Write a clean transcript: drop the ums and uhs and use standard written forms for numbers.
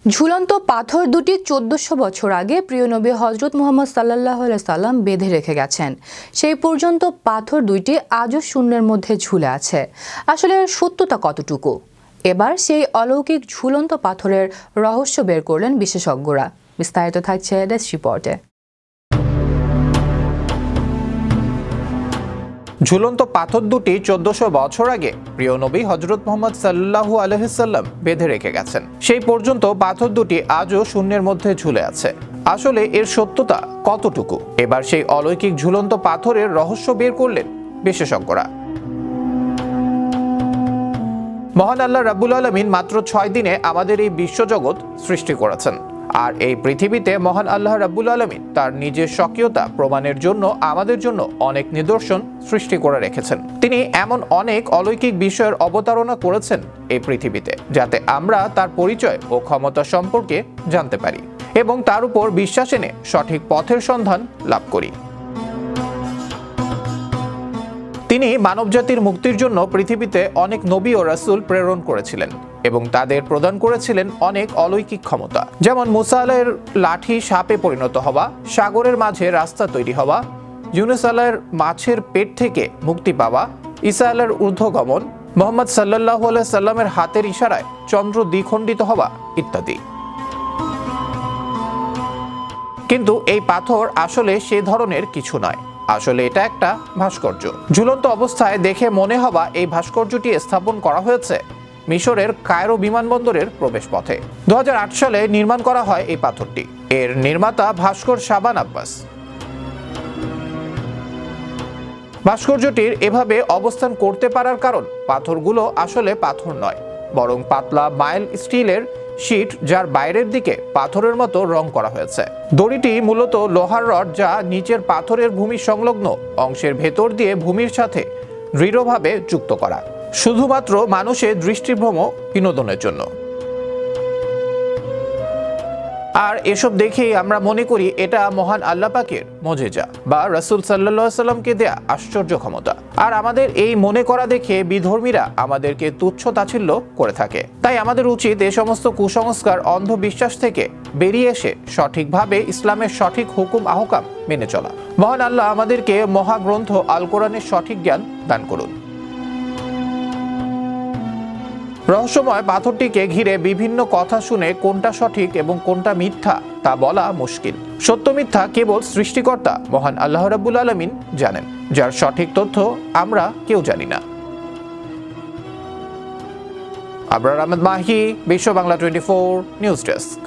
ঝুলন্ত পাথর দুটি ১৪০০ বছর আগে প্রিয় নবী হযরত মুহাম্মদ সাল্লাল্লাহু আলাইহি সাল্লাম বেঁধে রেখে গেছেন। সেই পর্যন্ত পাথর দুইটি আজও শূন্যের মধ্যে ঝুলে আছে। আসলে এর সত্যতা কতটুকু? এবার সেই অলৌকিক ঝুলন্ত পাথরের রহস্য বের করলেন বিশেষজ্ঞরা। বিস্তারিত থাকছে ডেস্ক রিপোর্টে। ঝুলন্ত পাথর দুটি ১৪০০ বছর আগে প্রিয় নবী হযরত মুহাম্মদ সাল্লাল্লাহু আলাইহি সাল্লাম বেঁধে রেখে গেছেন। সেই পর্যন্ত পাথর দুটি আজও শূন্যের মধ্যে ঝুলে আছে। আসলে এর সত্যতা কতটুকু? এবার সেই অলৌকিক ঝুলন্ত পাথরের রহস্য বের করলেন বিশেষজ্ঞরা। মহান আল্লাহ রাব্বুল আলামিন মাত্র ৬ দিনে আমাদের এই বিশ্বজগৎ সৃষ্টি করেছেন। আর এই পৃথিবীতে মহান আল্লাহ রাব্বুল আলামিন তার নিজের স্বকীয়তা প্রমাণের জন্য আমাদের জন্য অনেক নিদর্শন সৃষ্টি করে রেখেছেন। তিনি এমন অনেক অলৌকিক বিষয়ের অবতারণা করেছেন এই পৃথিবীতে, যাতে আমরা তার পরিচয় ও ক্ষমতা সম্পর্কে জানতে পারি এবং তার উপর বিশ্বাস এনে সঠিক পথের সন্ধান লাভ করি। তিনি মানবজাতির মুক্তির জন্য পৃথিবীতে অনেক নবী ও রাসূল প্রেরণ করেছিলেন এবং তাদের প্রদান করেছিলেন অনেক অলৌকিক ক্ষমতা, যেমন মুসা আলাইহির লাঠি সাপে পরিণত হওয়া, সাগরের মাঝে রাস্তা তৈরি হওয়া, ইউনুস আলাইহির মাছের পেট থেকে মুক্তি পাওয়া, ঈসা আলাইহির ঊর্ধ্বগমন, মুহাম্মদ সাল্লাল্লাহু আলাইহি সাল্লামের হাতের ইশারায় চন্দ্র দ্বিখণ্ডিত হওয়া ইত্যাদি। কিন্তু এই পাথর আসলে সে ধরনের কিছু নয়। আসলে এটা একটা ভাস্কর্য। ঝুলন্ত অবস্থায় দেখে মনে হওয়া এই ভাস্কর্যটি স্থাপন করা হয়েছে মিশরের কায়রো বিমানবন্দরের প্রবেশপথে। ২০০৮ সালে নির্মাণ করা হয় এই পাথরটি। এর নির্মাতা ভাস্কর শাবান আব্বাস। ভাস্কর্যটির এভাবে অবস্থান করতে পারার কারণ, পাথরগুলো আসলে পাথর নয়, বরং পাতলা মাইল স্টিলের শীট, যার বাইরের দিকে পাথরের মতো রং করা হয়েছে। দড়িটি মূলত লোহার রড, যা নিচের পাথরের ভূমি সংলগ্ন অংশের ভেতর দিয়ে ভূমির সাথে দৃঢ়ভাবে যুক্ত করা, শুধুমাত্র মানুষের দৃষ্টিভ্রম বিনোদনের জন্য। আর এসব দেখেই আমরা মনে করি এটা মহান আল্লাহ পাকের মুজিজা বা রাসূল সাল্লাল্লাহু আলাইহি সাল্লামকে দেয়া আশ্চর্য ক্ষমতা। আর আমাদের এই মনে করা দেখে বিধর্মীরা আমাদেরকে তুচ্ছ তাচ্ছিল্য করে থাকে। তাই আমাদের উচিত এই সমস্ত কুসংস্কার, অন্ধবিশ্বাস থেকে বেরিয়ে এসে সঠিকভাবে ইসলামের সঠিক হুকুম আহকাম মেনে চলা। মহান আল্লাহ আমাদেরকে মহাগ্রন্থ আল কোরআনের সঠিক জ্ঞান দান করুন। রহস্যময় পাথরটিকে ঘিরে বিভিন্ন কথা শুনে কোনটা সঠিক এবং কোনটা মিথ্যা তা বলা মুশকিল। সত্য মিথ্যা কেবল সৃষ্টিকর্তা মহান আল্লাহ রাব্বুল আলামিন জানেন, যার সঠিক তথ্য আমরা কেউ জানি না। আবরার আহমেদ মাহি, বিশ্ব বাংলা 24 নিউজ ডেস্ক।